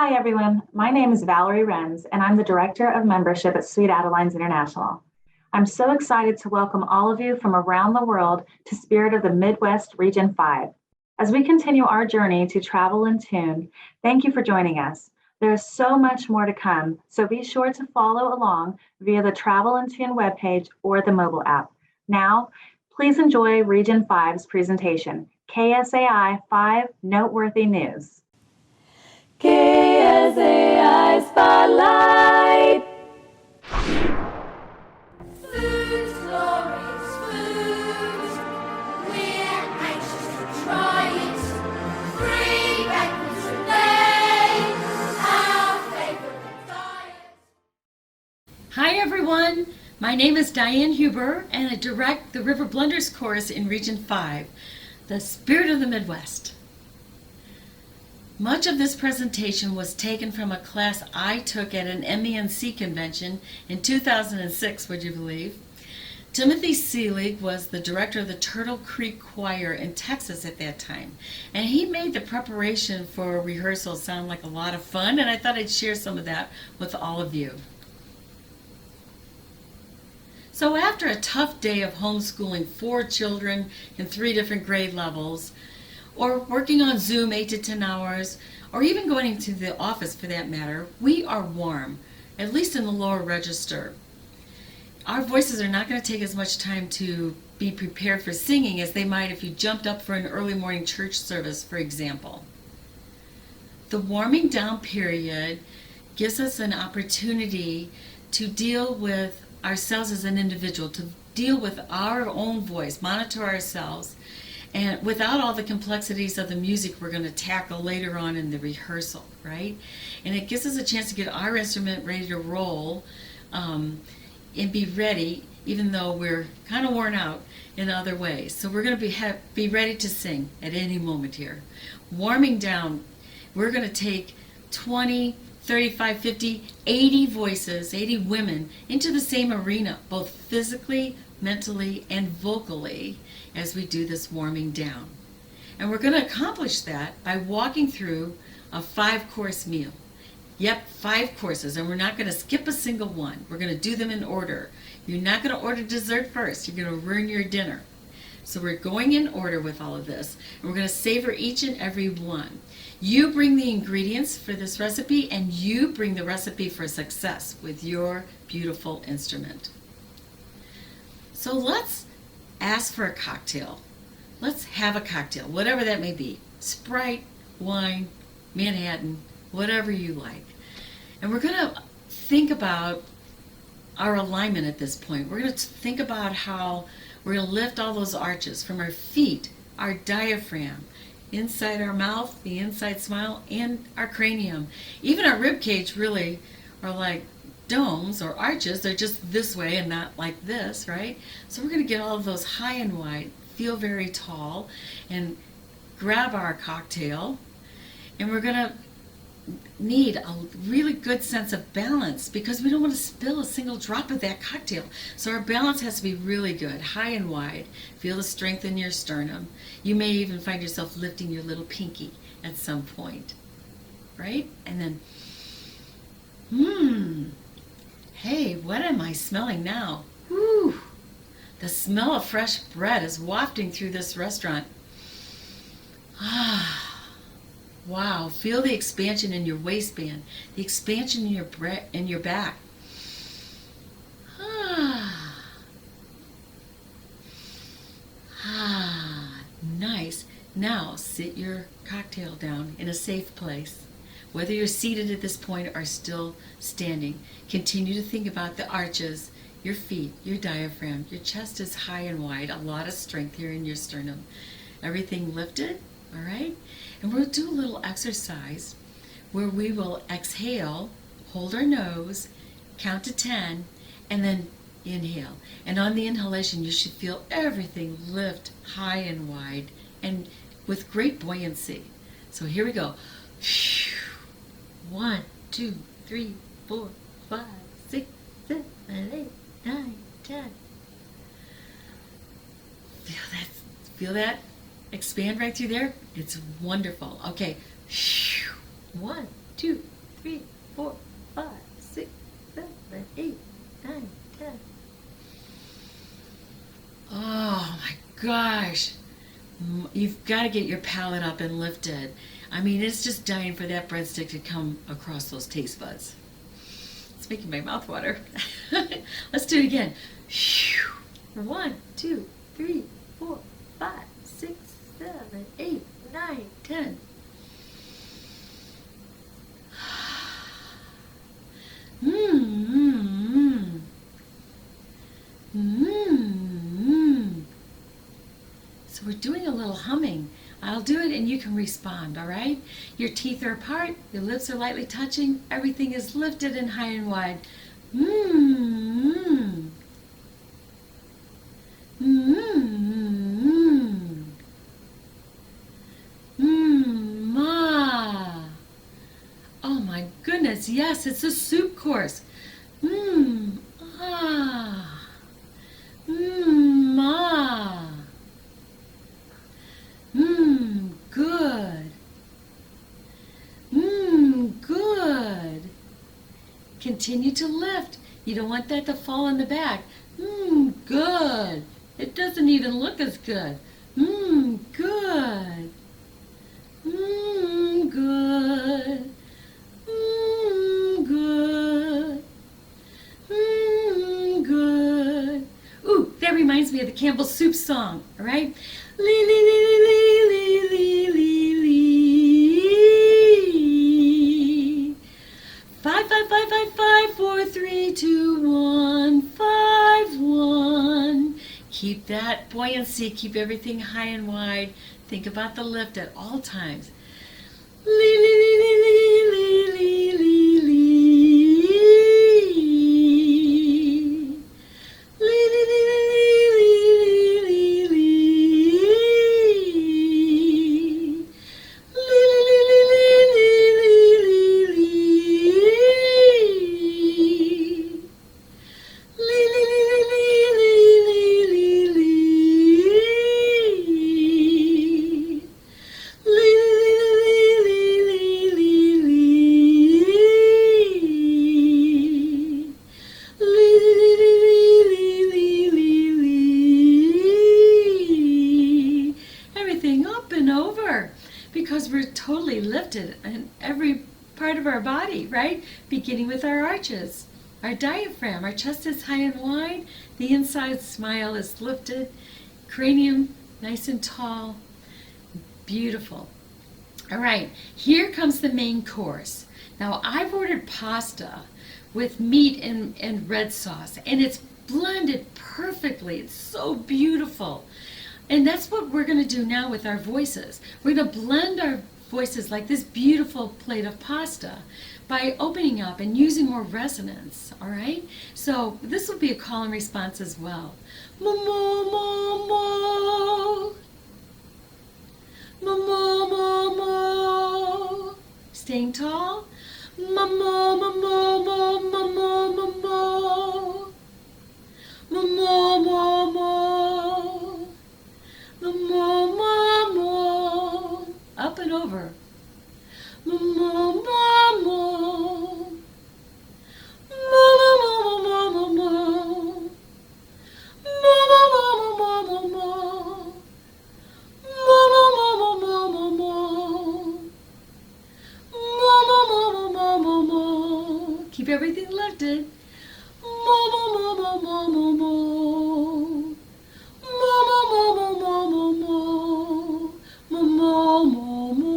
Hi, everyone. My name is Valerie Renz, and I'm the Director of Membership at Sweet Adelines International. I'm so excited to welcome all of you from around the world to Spirit of the Midwest Region 5. As we continue our journey to travel in tune, thank you for joining us. There is so much more to come, so be sure to follow along via the Travel in Tune webpage or the mobile app. Now, please enjoy Region 5's presentation, KSAI 5 Noteworthy News. KSAI Spotlight. Food, stories, food. We're anxious to try it. Free breakfast today. Our favorite diet. Hi everyone, my name is Diane Huber and I direct the River Blenders Chorus in Region 5, the Spirit of the Midwest. Much of this presentation was taken from a class I took at an MENC convention in 2006, would you believe? Timothy Seelig was the director of the Turtle Creek Choir in Texas at that time, and he made the preparation for rehearsal sound like a lot of fun, and I thought I'd share some of that with all of you. So after a tough day of homeschooling 4 children in 3 different grade levels, or working on Zoom 8 to 10 hours, or even going to the office for that matter, we are warm, at least in the lower register. Our voices are not going to take as much time to be prepared for singing as they might if you jumped up for an early morning church service, for example. The warming down period gives us an opportunity to deal with ourselves as an individual, to deal with our own voice, monitor ourselves, and without all the complexities of the music we're going to tackle later on in the rehearsal, right? And it gives us a chance to get our instrument ready to roll and be ready, even though we're kind of worn out in other ways. So we're going to be ready to sing at any moment here. Warming down, we're going to take 20, 35, 50, 80 voices, 80 women into the same arena, both physically, mentally, and vocally, as we do this warming down. And we're going to accomplish that by walking through a 5-course meal. Yep, 5 courses, and we're not going to skip a single one. We're going to do them in order. You're not going to order dessert first. You're going to ruin your dinner. So we're going in order with all of this, and we're going to savor each and every one. You bring the ingredients for this recipe, and you bring the recipe for success with your beautiful instrument. So let's ask for a cocktail. Let's have a cocktail, whatever that may be. Sprite, wine, Manhattan, whatever you like. And we're going to think about our alignment at this point. We're going to think about how we're going to lift all those arches from our feet, our diaphragm, inside our mouth, the inside smile, and our cranium. Even our rib cage really are like domes or arches. They're just this way and not like this, right? So we're going to get all of those high and wide, feel very tall, and grab our cocktail. And we're going to need a really good sense of balance because we don't want to spill a single drop of that cocktail. So our balance has to be really good, high and wide. Feel the strength in your sternum. You may even find yourself lifting your little pinky at some point, right? And then, hey, what am I smelling now? Whew, the smell of fresh bread is wafting through this restaurant. Wow, feel the expansion in your waistband, the expansion in your back. Nice. Now sit your cocktail down in a safe place. Whether you're seated at this point or still standing, continue to think about the arches, your feet, your diaphragm. Your chest is high and wide, a lot of strength here in your sternum. Everything lifted, all right? And we'll do a little exercise where we will exhale, hold our nose, count to 10, and then inhale. And on the inhalation, you should feel everything lift high and wide and with great buoyancy. So here we go. 1, 2, 3, 4, 5, 6, 7, 8, 9, 10. Feel that? Expand right through there. It's wonderful. Okay. 1, 2, 3, 4, 5, 6, 7, 8, 9, 10. Oh my gosh. You've got to get your palate up and lifted. I mean, it's just dying for that breadstick to come across those taste buds. It's making my mouth water. Let's do it again. 1, 2, 3, 4, 5, 6, 7, 8, 9, 10. So we're doing a little humming. I'll do it and you can respond, all right? Your teeth are apart, your lips are lightly touching, everything is lifted and high and wide. Ma. Oh my goodness, yes, it's a soup course. Ah. Ma. Good. Good. Continue to lift. You don't want that to fall on the back. Good. It doesn't even look as good. Good. Good. Good. Good. Ooh, that reminds me of the Campbell Soup song, all right? Lee, lee, lee, lee, lee, lee, lee, lee. 5, 5, 5, 5, 5, 4, 3, 2, 1, 5, 1. Keep that buoyancy, keep everything high and wide. Think about the lift at all times. Lee, lee, lee, lee, lee, lee, lee, lee. Lee, lee, lee, lee, lee, lee, lee. Everything up and over because we're totally lifted in every part of our body, right? Beginning with our arches, our diaphragm, our chest is high and wide, the inside smile is lifted, cranium nice and tall, beautiful. All right, here comes the main course. Now I've ordered pasta with meat and red sauce, and it's blended perfectly. It's so beautiful. And that's what we're going to do now with our voices. We're going to blend our voices like this beautiful plate of pasta by opening up and using more resonance, all right? So this will be a call and response as well. Mo, mo, mo, mo. Mo, mo, mo, mo. Staying tall. Mo, mo, mo, mo, mo, mo, mo, mo, mo. Mo, mo, mo, mo. Mo, mo, mo. Up and over. Mo, mo, mo, mo. Mo, mo, mo, mo, mo, mo. Mo, mo, mo, mo, mo, mo. Mo, mo, mo, mo, mo, mo. Mo, mo, mo, mo, mo, mo. Keep everything lifted. Mo, mo, mo, mo, mo, mo, mo. Mo, mo, mo, mo, mo, mo, mo. Mo, mo, mo, mo.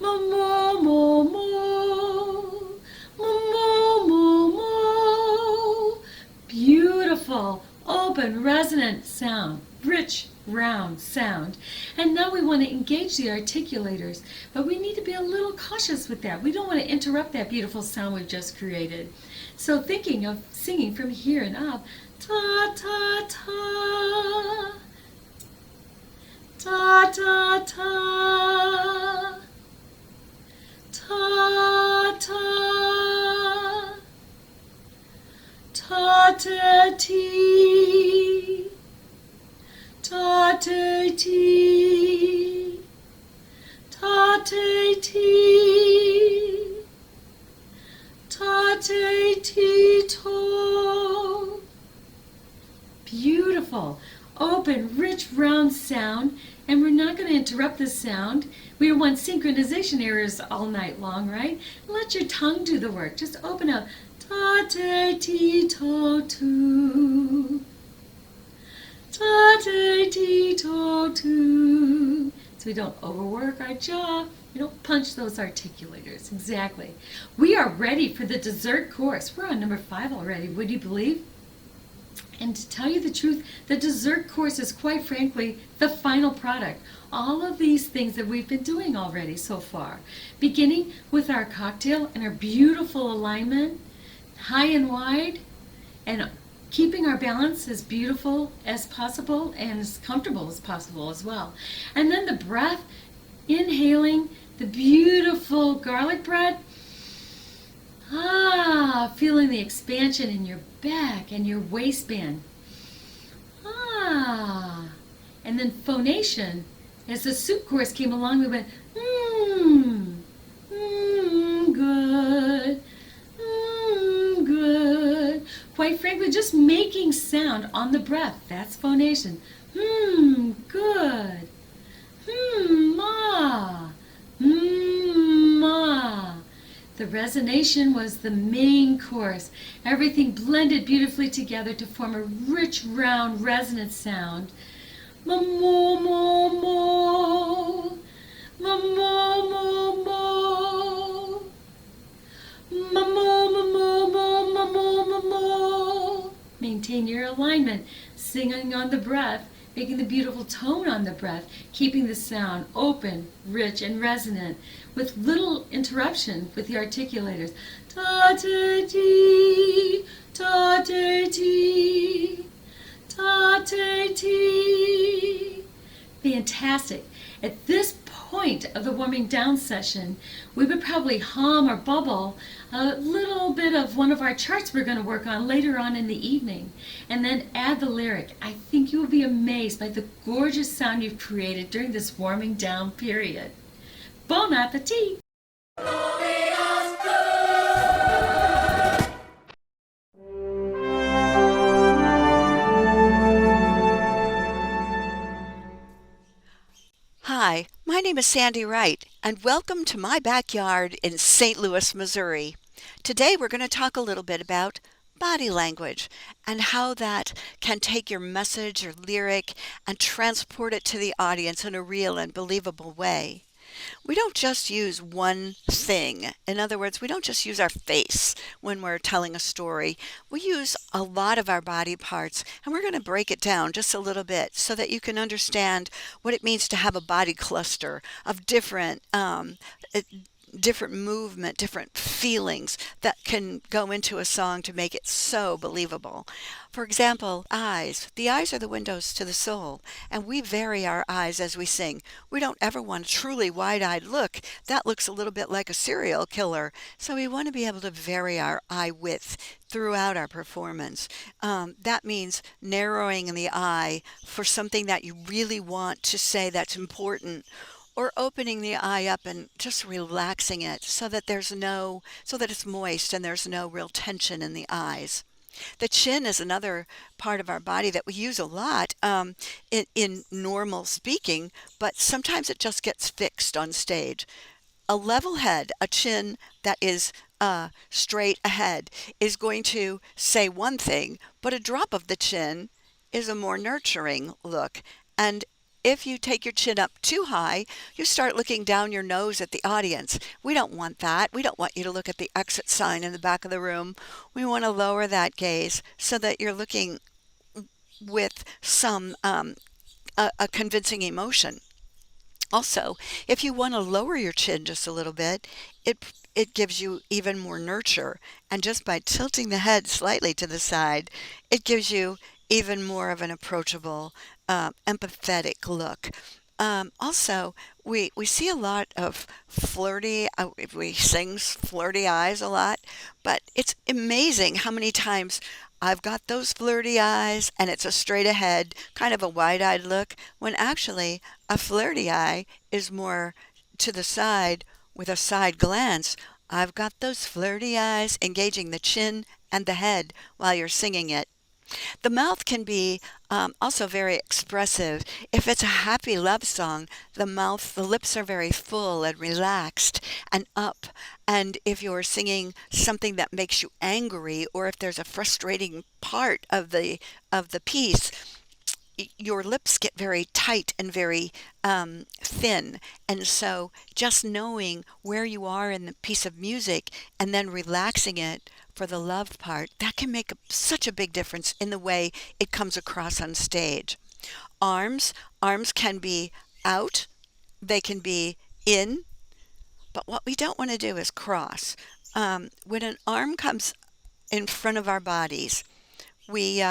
Mo, mo, mo, mo. Mo, mo, mo, mo. Beautiful, open, resonant sound, rich, round sound. And now we want to engage the articulators, but we need to be a little cautious with that. We don't want to interrupt that beautiful sound we've just created. So thinking of singing from here and up, ta, ta, ta, ta, ta, ta, ta, ta, ta, ta, ti, ta, ta, ti, ta, ta, ti. Ta-te-ti-to. Beautiful. Open, rich, round sound. And we're not going to interrupt this sound. We don't want synchronization errors all night long, right? Let your tongue do the work. Just open up. Ta-te-ti-to-tu. Ta-te-ti-to-tu. So we don't overwork our jaw. We don't punch those articulators. Exactly. We are ready for the dessert course. We're on number 5 already. Would you believe? And to tell you the truth, the dessert course is quite frankly the final product. All of these things that we've been doing already so far. Beginning with our cocktail and our beautiful alignment, high and wide, and keeping our balance as beautiful as possible and as comfortable as possible as well. And then the breath, inhaling the beautiful garlic bread. Feeling the expansion in your back and your waistband. And then phonation. As the soup course came along, we went, good, good. Quite frankly, just making sound on the breath. That's phonation. Good. Ah. Ah. The resonation was the main course. Everything blended beautifully together to form a rich, round, resonant sound. Ma-mo-mo-mo. Ma-mo-mo-mo. Ma-mo-mo-mo-mo-mo-mo-mo. Maintain your alignment, singing on the breath, making the beautiful tone on the breath, keeping the sound open, rich, and resonant, with little interruption with the articulators. Ta-te-ti, ta-te-ti, ta-te-ti. Fantastic. At this point of the warming down session, we would probably hum or bubble a little bit of one of our charts we're going to work on later on in the evening, and then add the lyric. I think you will be amazed by the gorgeous sound you've created during this warming down period. Bon appetit! Hi, my name is Sandi Wright, and welcome to my backyard in St. Louis, Missouri. Today we're going to talk a little bit about body language and how that can take your message or lyric and transport it to the audience in a real and believable way. We don't just use one thing. In other words, we don't just use our face when we're telling a story. We use a lot of our body parts, and we're going to break it down just a little bit so that you can understand what it means to have a body cluster of different movement, different feelings that can go into a song to make it so believable. For example, eyes. The eyes are the windows to the soul, and we vary our eyes as we sing. We don't ever want a truly wide-eyed look. That looks a little bit like a serial killer. So we want to be able to vary our eye width throughout our performance. That means narrowing the eye for something that you really want to say that's important, or opening the eye up and just relaxing it so that it's moist and there's no real tension in the eyes. The chin is another part of our body that we use a lot in normal speaking, but sometimes it just gets fixed on stage. A level head, a chin that is straight ahead, is going to say one thing, but a drop of the chin is a more nurturing look. And if you take your chin up too high, you start looking down your nose at the audience. We don't want that. We don't want you to look at the exit sign in the back of the room. We want to lower that gaze so that you're looking with some a convincing emotion. Also, if you want to lower your chin just a little bit, it gives you even more nurture. And just by tilting the head slightly to the side, it gives you even more of an approachable, empathetic look. Also, we see a lot of flirty, we sing flirty eyes a lot, but it's amazing how many times I've got those flirty eyes and it's a straight ahead, kind of a wide-eyed look, when actually a flirty eye is more to the side with a side glance I've got those flirty eyes, engaging the chin and the head while you're singing it. The mouth can be also very expressive. If it's a happy love song, the lips are very full and relaxed and up. And if you're singing something that makes you angry, or if there's a frustrating part of the piece, your lips get very tight and very thin. And so just knowing where you are in the piece of music and then relaxing it for the love part, that can make such a big difference in the way it comes across on stage. Arms can be out, they can be in, but what we don't want to do is cross. When an arm comes in front of our bodies, we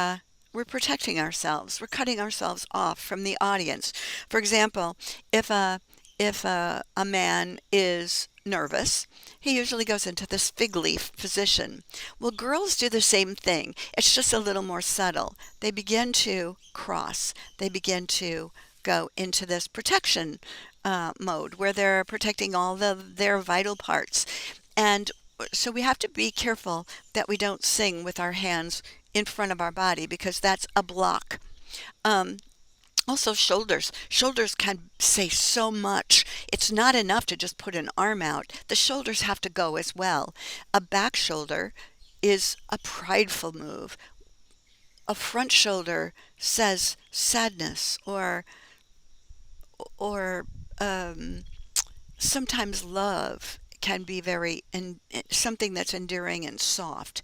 we're protecting ourselves. We're cutting ourselves off from the audience. For example, if a man is nervous, he usually goes into this fig leaf position. Well, girls do the same thing. It's just a little more subtle. They begin to cross. They begin to go into this protection mode where they're protecting all their vital parts. And so we have to be careful that we don't sing with our hands in front of our body, because that's a block. Um, Also, shoulders. Shoulders can say so much. It's not enough to just put an arm out. The shoulders have to go as well. A back shoulder is a prideful move. A front shoulder says sadness, or sometimes love can be something that's endearing and soft.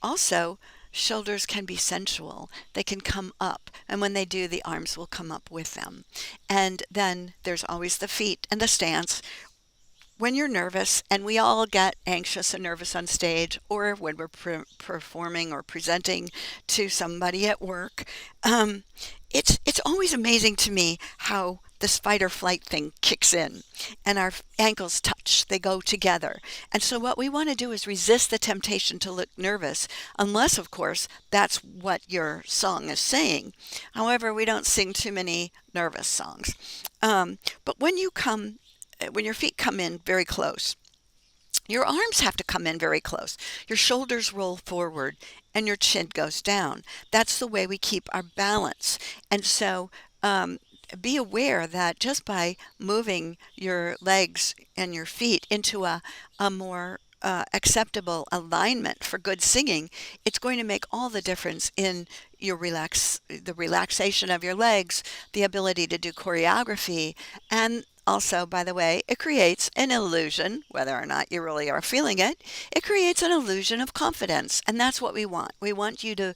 Also, shoulders can be sensual. They can come up, and when they do, the arms will come up with them. And then there's always the feet and the stance. When you're nervous, and we all get anxious and nervous on stage, or when we're performing or presenting to somebody at work, it's always amazing to me how this fight or flight thing kicks in and our ankles touch, they go together. And so what we want to do is resist the temptation to look nervous, unless, of course, that's what your song is saying. However, we don't sing too many nervous songs. But when your feet come in very close, your arms have to come in very close. Your shoulders roll forward and your chin goes down. That's the way we keep our balance. And so be aware that just by moving your legs and your feet into a more acceptable alignment for good singing, it's going to make all the difference in the relaxation of your legs, the ability to do choreography, and also, by the way, it creates an illusion, whether or not you really are feeling it, it creates an illusion of confidence. And that's what we want. We want you to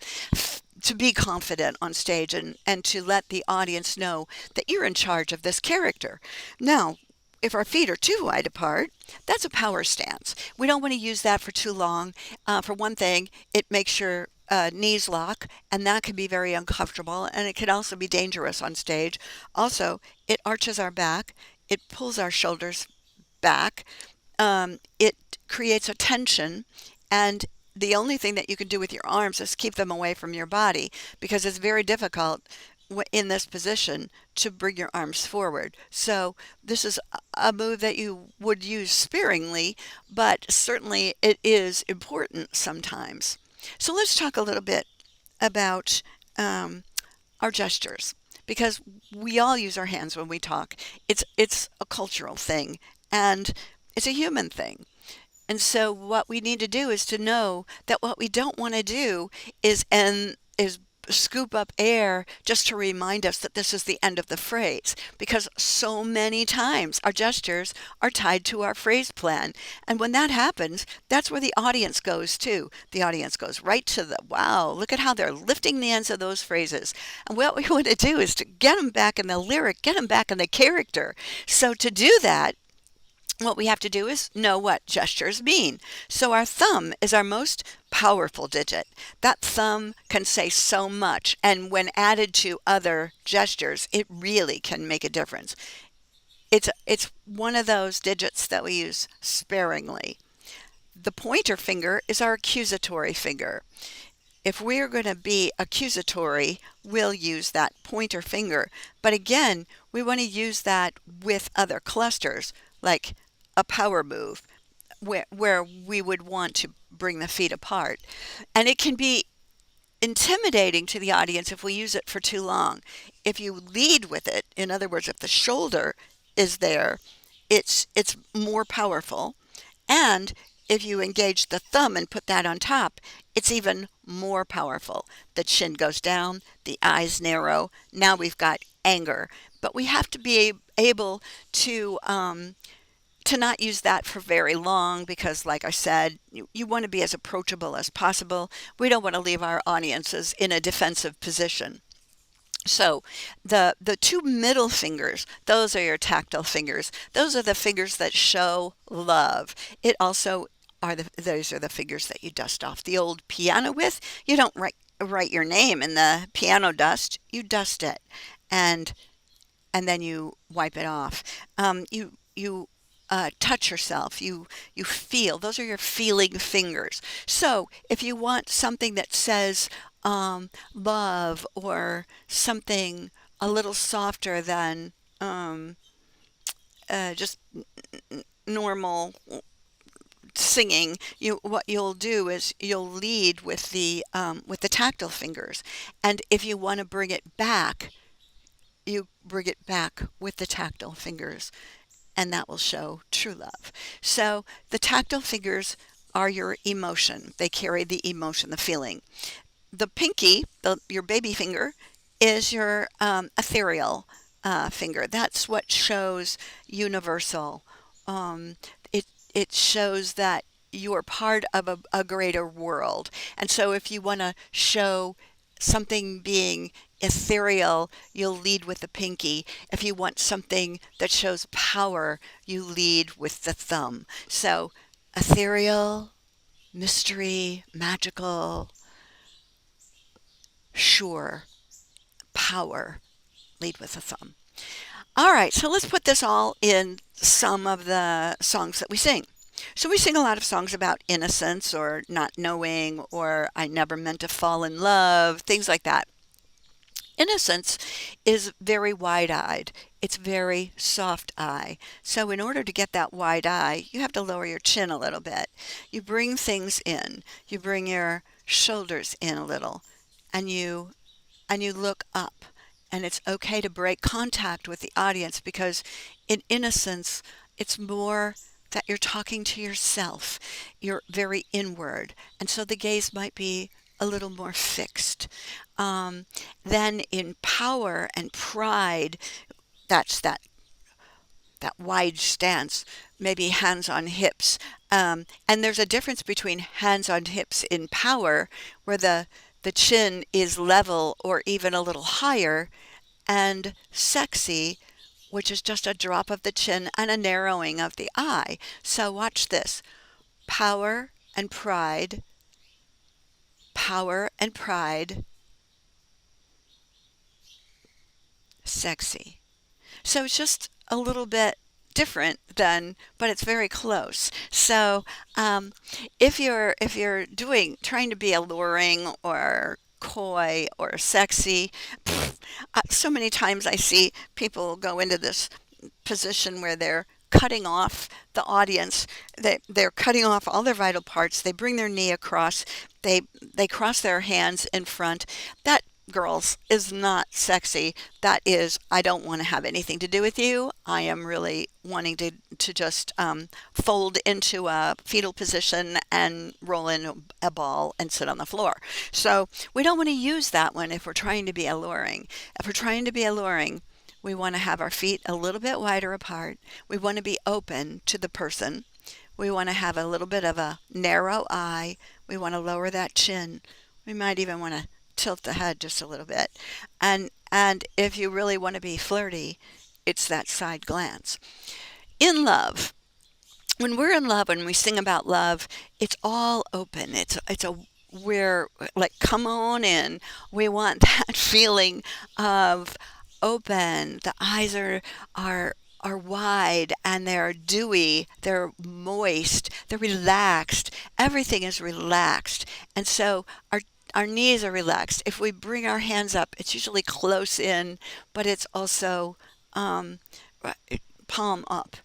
be confident on stage, and to let the audience know that you're in charge of this character. Now, if our feet are too wide apart, that's a power stance. We don't want to use that for too long. For one thing, it makes your knees lock, and that can be very uncomfortable, and it can also be dangerous on stage. Also, it arches our back. It pulls our shoulders back. It creates a tension, and the only thing that you can do with your arms is keep them away from your body, because it's very difficult in this position to bring your arms forward. So this is a move that you would use sparingly, but certainly it is important sometimes. So let's talk a little bit about our gestures, because we all use our hands when we talk. It's a cultural thing, and it's a human thing. And so what we need to do is to know that what we don't want to do is scoop up air just to remind us that this is the end of the phrase, because so many times our gestures are tied to our phrase plan. And when that happens, that's where the audience goes too. The audience goes right to wow, look at how they're lifting the ends of those phrases. And what we want to do is to get them back in the lyric, get them back in the character. So to do that, what we have to do is know what gestures mean. So our thumb is our most powerful digit. That thumb can say so much, and when added to other gestures, it really can make a difference. It's one of those digits that we use sparingly. The pointer finger is our accusatory finger. If we're going to be accusatory, we'll use that pointer finger. But again, we want to use that with other clusters, like a power move. where we would want to bring the feet apart. And it can be intimidating to the audience if we use it for too long. If you lead with it, in other words, if the shoulder is there, it's more powerful. And if you engage the thumb and put that on top, it's even more powerful. The chin goes down, the eyes narrow. Now we've got anger. But we have to be able to not use that for very long because, like I said, you want to be as approachable as possible. We don't want to leave our audiences in a defensive position. So the two middle fingers, those are your tactile fingers. Those are the fingers that show love. It also those are the fingers that you dust off the old piano with. You don't write your name in the piano dust. You dust it, and then you wipe it off. You touch yourself. You feel. Those are your feeling fingers. So if you want something that says love or something a little softer than just normal singing, what you'll do is you'll lead with the tactile fingers, and if you want to bring it back, you bring it back with the tactile fingers, and that will show true love. So the tactile fingers are your emotion. They carry the emotion, the feeling. The pinky, your baby finger, is your ethereal finger. That's what shows universal. It shows that you're part of a greater world. And so if you want to show something being ethereal, you'll lead with the pinky. If you want something that shows power, you lead with the thumb. So ethereal, mystery, magical, sure, power, lead with the thumb. All right, so let's put this all in some of the songs that we sing. So we sing a lot of songs about innocence or not knowing or I never meant to fall in love, things like that. Innocence is very wide-eyed. It's very soft eye. So in order to get that wide eye, you have to lower your chin a little bit. You bring things in. You bring your shoulders in a little, and you look up. And it's okay to break contact with the audience because in innocence, it's more that you're talking to yourself. You're very inward. And so the gaze might be a little more fixed. Then in power and pride, that's that wide stance, maybe hands on hips. And there's a difference between hands on hips in power, where the chin is level or even a little higher, and sexy, which is just a drop of the chin and a narrowing of the eye. So watch this. Power and pride, sexy. So it's just a little bit different but it's very close. So if you're trying to be alluring or coy or sexy, so many times I see people go into this position where they're cutting off the audience. They're cutting off all their vital parts. They bring their knee across. They cross their hands in front. That, girls, is not sexy. That is, I don't want to have anything to do with you. I am really wanting to just fold into a fetal position and roll in a ball and sit on the floor. So we don't want to use that one if we're trying to be alluring. If we're trying to be alluring, we want to have our feet a little bit wider apart. We want to be open to the person. We want to have a little bit of a narrow eye. We want to lower that chin. We might even want to tilt the head just a little bit. And if you really want to be flirty, it's that side glance. In love, when we're in love, when we sing about love, it's all open. We're like, come on in. We want that feeling of open. The eyes are wide and they're dewy, they're moist, they're relaxed. Everything is relaxed. And so our knees are relaxed. If we bring our hands up, it's usually close in, but it's also palm up.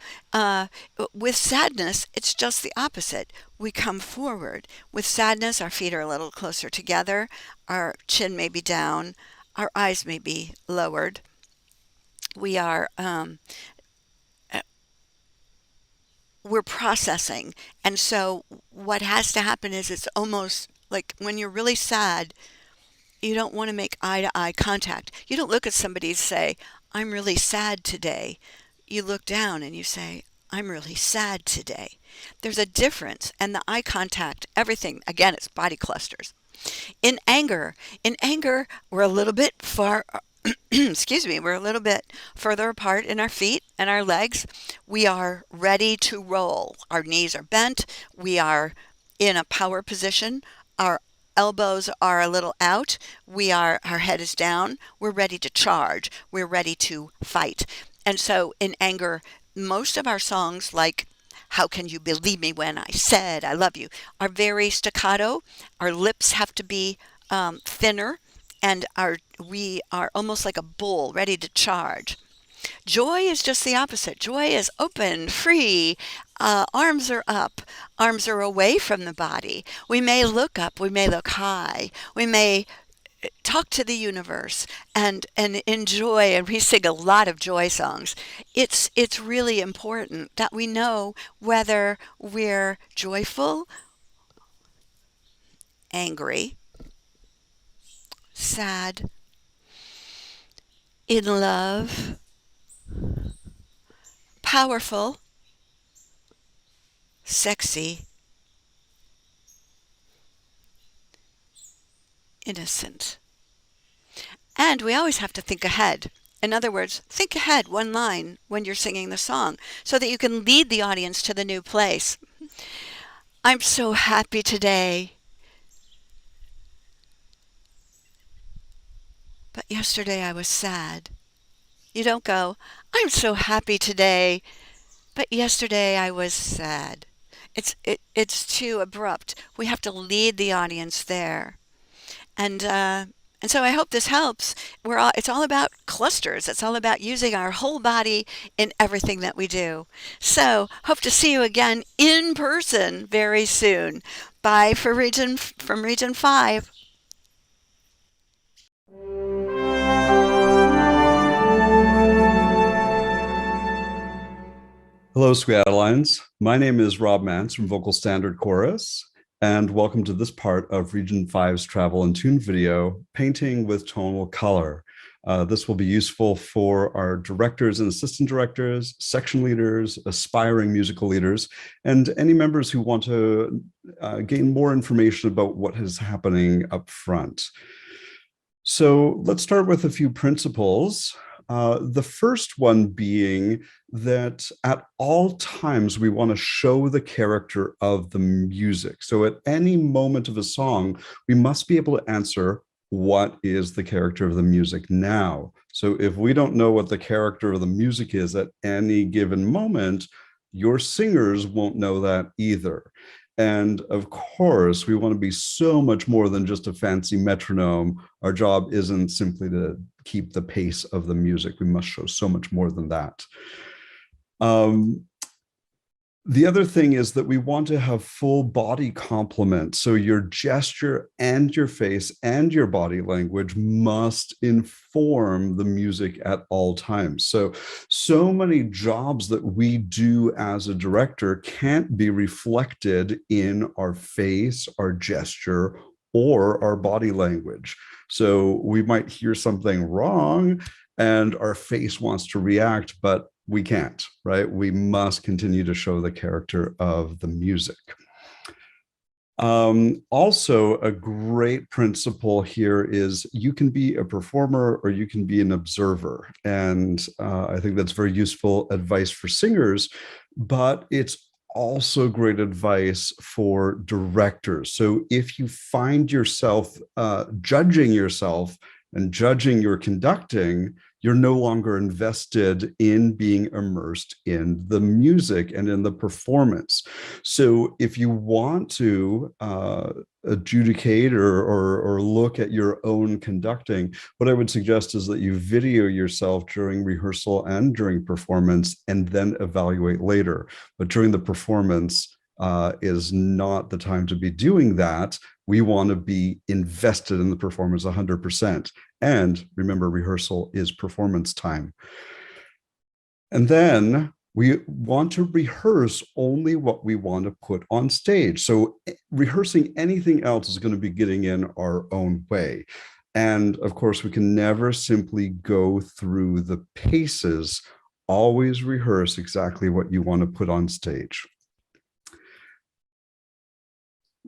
With sadness, it's just the opposite. We come forward. With sadness, our feet are a little closer together. Our chin may be down. Our eyes may be lowered. We are we're processing. And so what has to happen is it's almost like when you're really sad, you don't want to make eye-to-eye contact. You don't look at somebody and say, I'm really sad today. You look down and you say, I'm really sad today. There's a difference. And the eye contact, everything, again, it's body clusters. In anger, we're a little bit far, excuse me, we're a little bit further apart in our feet and our legs. We are ready to roll. Our knees are bent. We are in a power position. Our elbows are a little out. Our head is down. We're ready to charge. We're ready to fight. And so in anger, most of our songs, like How Can You Believe Me When I Said I Love You, are very staccato. Our lips have to be thinner, and we are almost like a bull ready to charge. Joy is just the opposite. Joy is open, free. Arms are up. Arms are away from the body. We may look up. We may look high. We may talk to the universe and enjoy. And we sing a lot of joy songs. It's really important that we know whether we're joyful, angry, sad, in love, powerful, sexy, innocent. And we always have to think ahead. In other words, think ahead one line when you're singing the song so that you can lead the audience to the new place. I'm so happy today. But yesterday I was sad. You don't go, I'm so happy today, but yesterday I was sad. It's too abrupt. We have to lead the audience there. And so I hope this helps. It's all about clusters. It's all about using our whole body in everything that we do. So hope to see you again in person very soon. Bye from Region 5. Hello, Sweet Adelines. My name is Rob Mance from Vocal Standard Chorus, and welcome to this part of Region 5's Travel and Tune video, Painting with Tonal Color. This will be useful for our directors and assistant directors, section leaders, aspiring musical leaders, and any members who want to gain more information about what is happening up front. So let's start with a few principles. The first one being that at all times we want to show the character of the music. So at any moment of a song, we must be able to answer, what is the character of the music now? So if we don't know what the character of the music is at any given moment, your singers won't know that either. And of course, we want to be so much more than just a fancy metronome. Our job isn't simply to keep the pace of the music. We must show so much more than that. The other thing is that we want to have full body complement. So your gesture and your face and your body language must inform the music at all times. So many jobs that we do as a director can't be reflected in our face, our gesture, or our body language. So we might hear something wrong and our face wants to react, but we can't, right? We must continue to show the character of the music. Also, a great principle here is you can be a performer or you can be an observer. And I think that's very useful advice for singers, but it's also great advice for directors. So if you find yourself judging yourself and judging your conducting, you're no longer invested in being immersed in the music and in the performance. So if you want to adjudicate or look at your own conducting, what I would suggest is that you video yourself during rehearsal and during performance and then evaluate later. But during the performance is not the time to be doing that. We want to be invested in the performance 100%. And remember, rehearsal is performance time. And then we want to rehearse only what we want to put on stage. So rehearsing anything else is going to be getting in our own way. And of course, we can never simply go through the paces. Always rehearse exactly what you want to put on stage.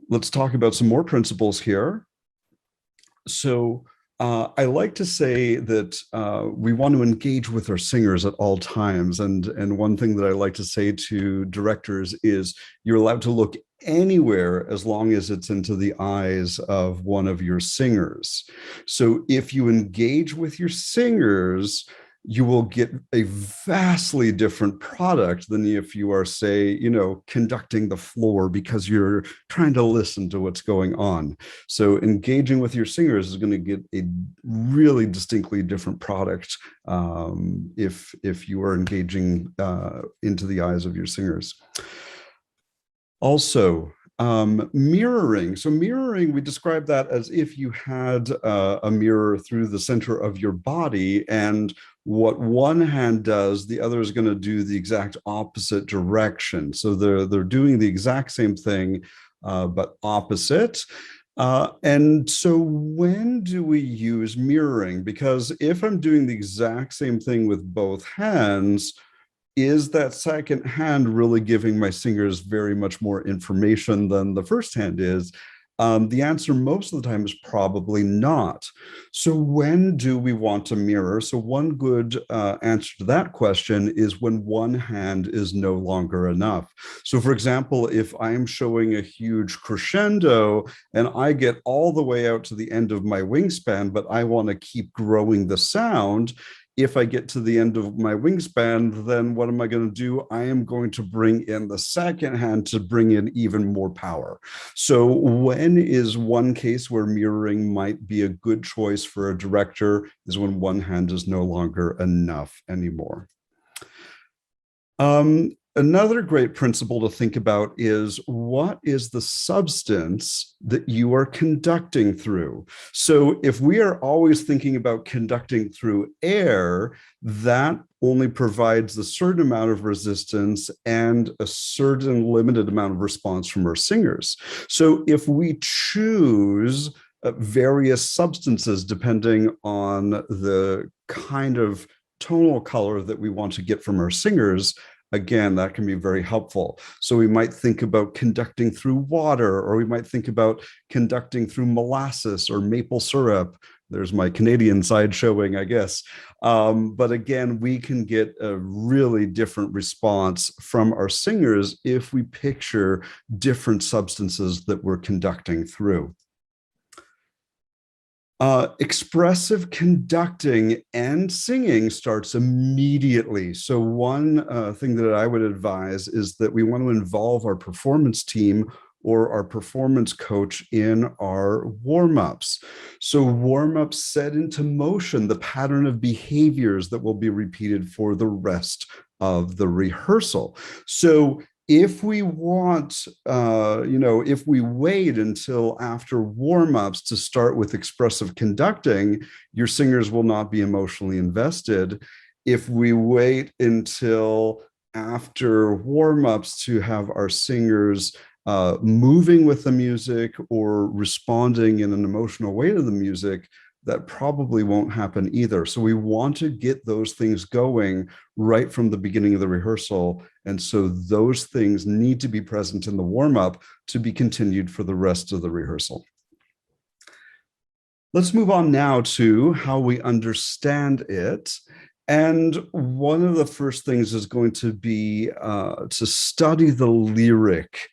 Let's talk about some more principles here. So I like to say that we want to engage with our singers at all times. And one thing that I like to say to directors is you're allowed to look anywhere as long as it's into the eyes of one of your singers. So if you engage with your singers, you will get a vastly different product than if you are, say, conducting the floor because you're trying to listen to what's going on. So engaging with your singers is going to get a really distinctly different product if you are engaging into the eyes of your singers. Also, mirroring. So mirroring, we describe that as if you had a mirror through the center of your body, and what one hand does, the other is going to do the exact opposite direction. So they're doing the exact same thing, but opposite. And so when do we use mirroring? Because if I'm doing the exact same thing with both hands, is that second hand really giving my singers very much more information than the first hand is? The answer most of the time is probably not. So when do we want to mirror? So one good answer to that question is when one hand is no longer enough. So for example, if I'm showing a huge crescendo and I get all the way out to the end of my wingspan, but I want to keep growing the sound, if I get to the end of my wingspan, then what am I going to do? I am going to bring in the second hand to bring in even more power. So when is one case where mirroring might be a good choice for a director is when one hand is no longer enough anymore. Another great principle to think about is what is the substance that you are conducting through? So if we are always thinking about conducting through air, that only provides a certain amount of resistance and a certain limited amount of response from our singers. So if we choose various substances depending on the kind of tonal color that we want to get from our singers, again, that can be very helpful. So we might think about conducting through water, or we might think about conducting through molasses or maple syrup. There's my Canadian side showing, I guess. But again, we can get a really different response from our singers if we picture different substances that we're conducting through. Expressive conducting and singing starts immediately. So one thing that I would advise is that we want to involve our performance team or our performance coach in our warm-ups. So warm-ups set into motion the pattern of behaviors that will be repeated for the rest of the rehearsal. So if we want, if we wait until after warm-ups to start with expressive conducting, your singers will not be emotionally invested. If we wait until after warm-ups to have our singers moving with the music or responding in an emotional way to the music, that probably won't happen either. So we want to get those things going right from the beginning of the rehearsal. And so those things need to be present in the warm-up to be continued for the rest of the rehearsal. Let's move on now to how we understand it. And one of the first things is going to be to study the lyric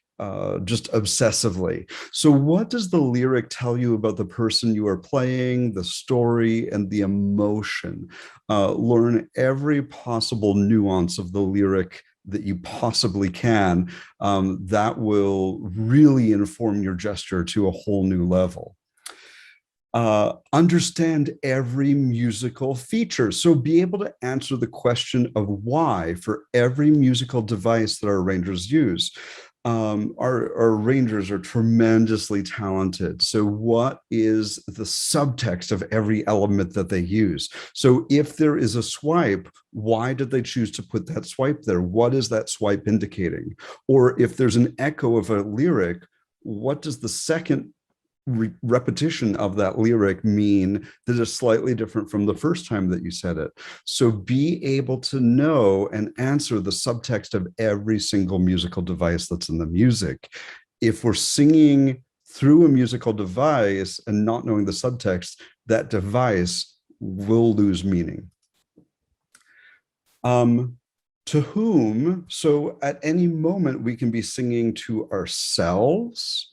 just obsessively. So what does the lyric tell you about the person you are playing, the story, and the emotion? Learn every possible nuance of the lyric that you possibly can, that will really inform your gesture to a whole new level. Understand every musical feature. So be able to answer the question of why for every musical device that our arrangers use. Our arrangers are tremendously talented. So what is the subtext of every element that they use? So if there is a swipe, why did they choose to put that swipe there? What is that swipe indicating? Or if there's an echo of a lyric, what does the second repetition of that lyric mean that is slightly different from the first time that you said it? So be able to know and answer the subtext of every single musical device that's in the music. If we're singing through a musical device and not knowing the subtext, that device will lose meaning. To whom? So at any moment we can be singing to ourselves,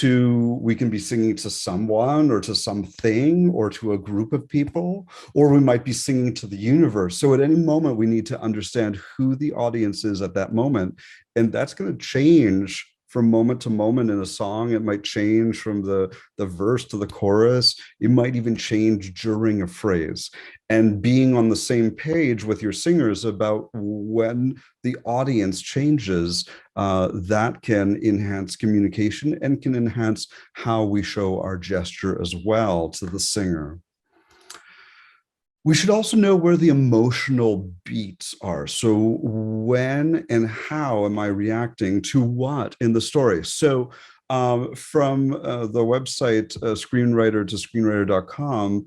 we can be singing to someone or to something or to a group of people, or we might be singing to the universe. So at any moment, we need to understand who the audience is at that moment. And that's going to change from moment to moment in a song. It might change from the verse to the chorus. It might even change during a phrase. And being on the same page with your singers about when the audience changes, that can enhance communication and can enhance how we show our gesture as well to the singer. We should also know where the emotional beats are. So when and how am I reacting to what in the story? So from the website screenwriter to screenwriter.com,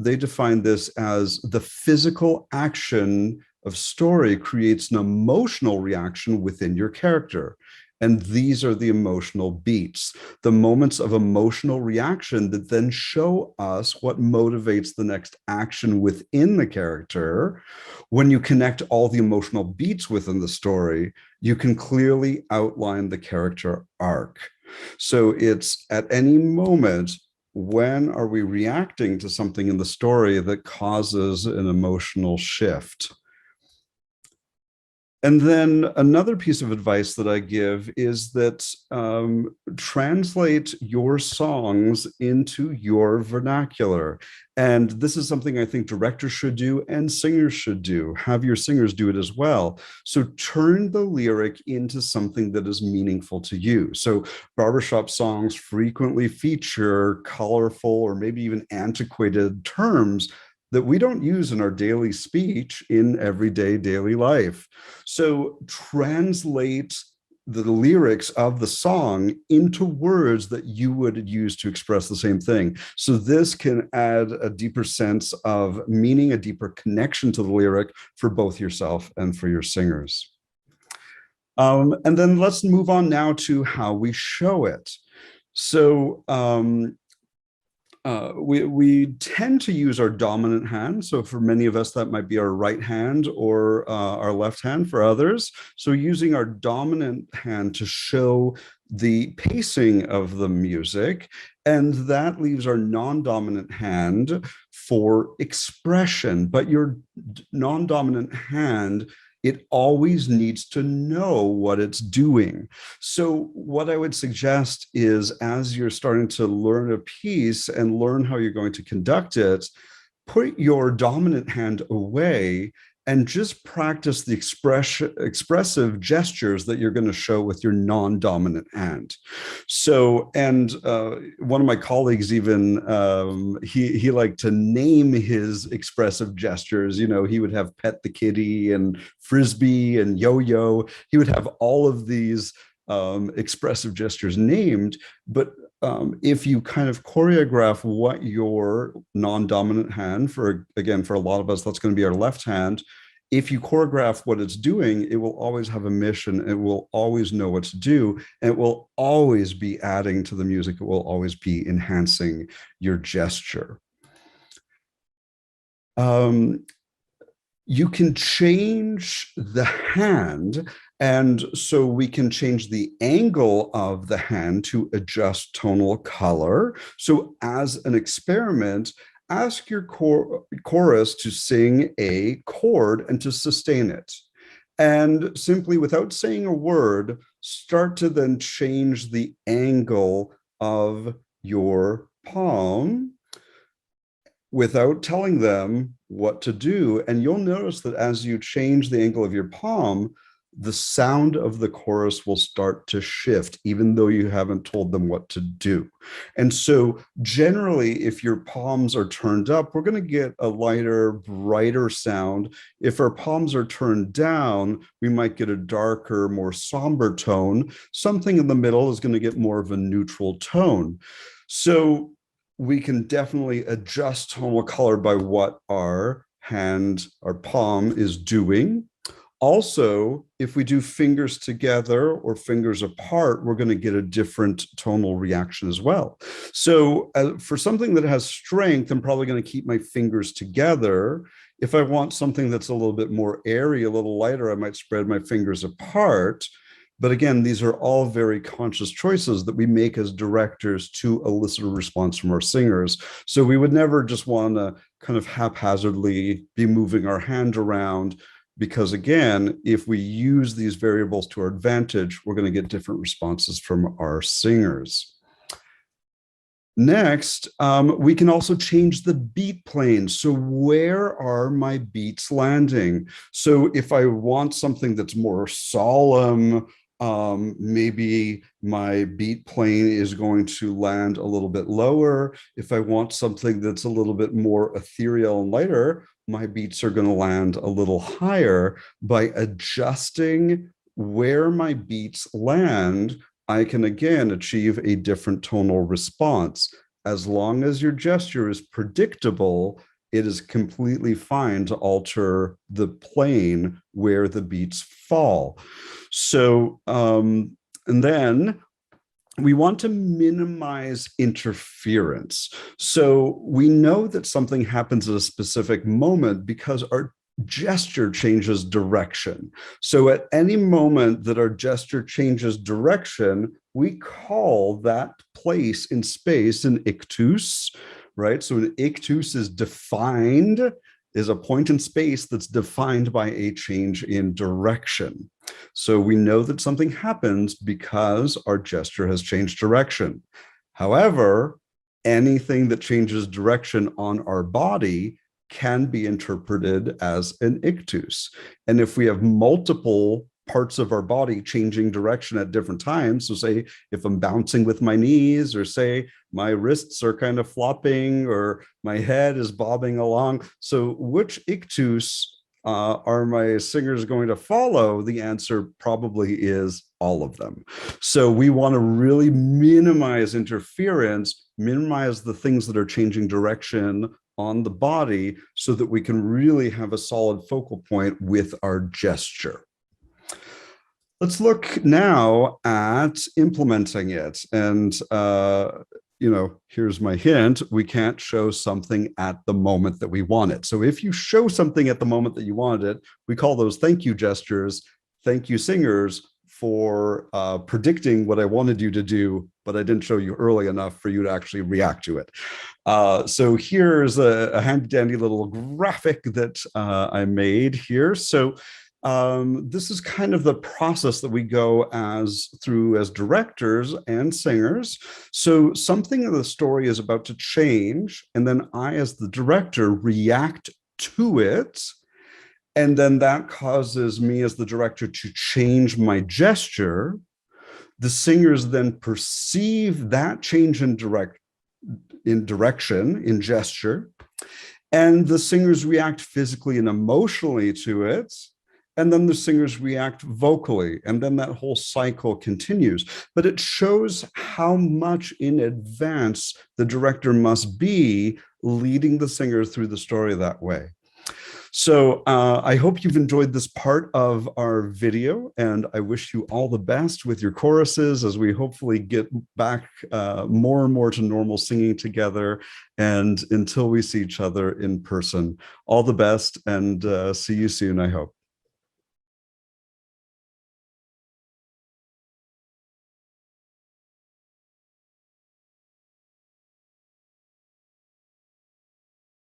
they define this as the physical action of story creates an emotional reaction within your character. And these are the emotional beats, the moments of emotional reaction that then show us what motivates the next action within the character. When you connect all the emotional beats within the story, you can clearly outline the character arc. So it's at any moment, when are we reacting to something in the story that causes an emotional shift? And then another piece of advice that I give is that translate your songs into your vernacular. And this is something I think directors should do and singers should do. Have your singers do it as well. So turn the lyric into something that is meaningful to you. So barbershop songs frequently feature colorful or maybe even antiquated terms that we don't use in our daily speech in everyday daily life. So translate the lyrics of the song into words that you would use to express the same thing. So this can add a deeper sense of meaning, a deeper connection to the lyric for both yourself and for your singers. And then let's move on now to how we show it. So we tend to use our dominant hand. So for many of us, that might be our right hand or our left hand for others. So using our dominant hand to show the pacing of the music, and that leaves our non-dominant hand for expression. But your non-dominant hand, it always needs to know what it's doing. So what I would suggest is, as you're starting to learn a piece and learn how you're going to conduct it, put your dominant hand away and just practice the expressive gestures that you're going to show with your non-dominant hand. So, and one of my colleagues even, he liked to name his expressive gestures. You know, he would have pet the kitty and frisbee and yo-yo. He would have all of these expressive gestures named, but if you kind of choreograph what your non-dominant hand, for again, for a lot of us, that's going to be our left hand. If you choreograph what it's doing, it will always have a mission. It will always know what to do. And it will always be adding to the music. It will always be enhancing your gesture. You can change the hand. And so we can change the angle of the hand to adjust tonal color. So as an experiment, ask your chorus to sing a chord and to sustain it. And simply, without saying a word, start to then change the angle of your palm without telling them what to do. And you'll notice that as you change the angle of your palm, the sound of the chorus will start to shift, even though you haven't told them what to do. And so generally, if your palms are turned up, we're going to get a lighter, brighter sound. If our palms are turned down, we might get a darker, more somber tone. Something in the middle is going to get more of a neutral tone. So we can definitely adjust tonal color by what our palm is doing. Also, if we do fingers together or fingers apart, we're going to get a different tonal reaction as well. So for something that has strength, I'm probably going to keep my fingers together. If I want something that's a little bit more airy, a little lighter, I might spread my fingers apart. But again, these are all very conscious choices that we make as directors to elicit a response from our singers. So we would never just want to kind of haphazardly be moving our hand around, because again, if we use these variables to our advantage, we're going to get different responses from our singers. Next, we can also change the beat plane. So where are my beats landing? So if I want something that's more solemn, maybe my beat plane is going to land a little bit lower. If I want something that's a little bit more ethereal and lighter, my beats are going to land a little higher. By adjusting where my beats land, I can again achieve a different tonal response. As long as your gesture is predictable, it is completely fine to alter the plane where the beats fall. So, and then we want to minimize interference. So we know that something happens at a specific moment because our gesture changes direction. So at any moment that our gesture changes direction, we call that place in space an ictus, right? So an ictus is defined, is a point in space that's defined by a change in direction. So we know that something happens because our gesture has changed direction. However, anything that changes direction on our body can be interpreted as an ictus. And if we have multiple parts of our body changing direction at different times, so say if I'm bouncing with my knees, or say my wrists are kind of flopping, or my head is bobbing along, so which ictus are my singers going to follow? The answer probably is all of them. So we want to really minimize interference, minimize the things that are changing direction on the body, so that we can really have a solid focal point with our gesture. Let's look now at implementing it. And, here's my hint. We can't show something at the moment that we want it. So if you show something at the moment that you want it, we call those thank you gestures. Thank you, singers, for predicting what I wanted you to do, but I didn't show you early enough for you to actually react to it. So here's a handy dandy little graphic that I made here. So this is kind of the process that we go through as directors and singers. So something in the story is about to change, and then I, as the director, react to it. And then that causes me as the director to change my gesture. The singers then perceive that change in direction, in gesture, and the singers react physically and emotionally to it. And then the singers react vocally, and then that whole cycle continues. But it shows how much in advance the director must be leading the singers through the story that way. So I hope you've enjoyed this part of our video, and I wish you all the best with your choruses as we hopefully get back more and more to normal singing together, and until we see each other in person. All the best, and see you soon, I hope.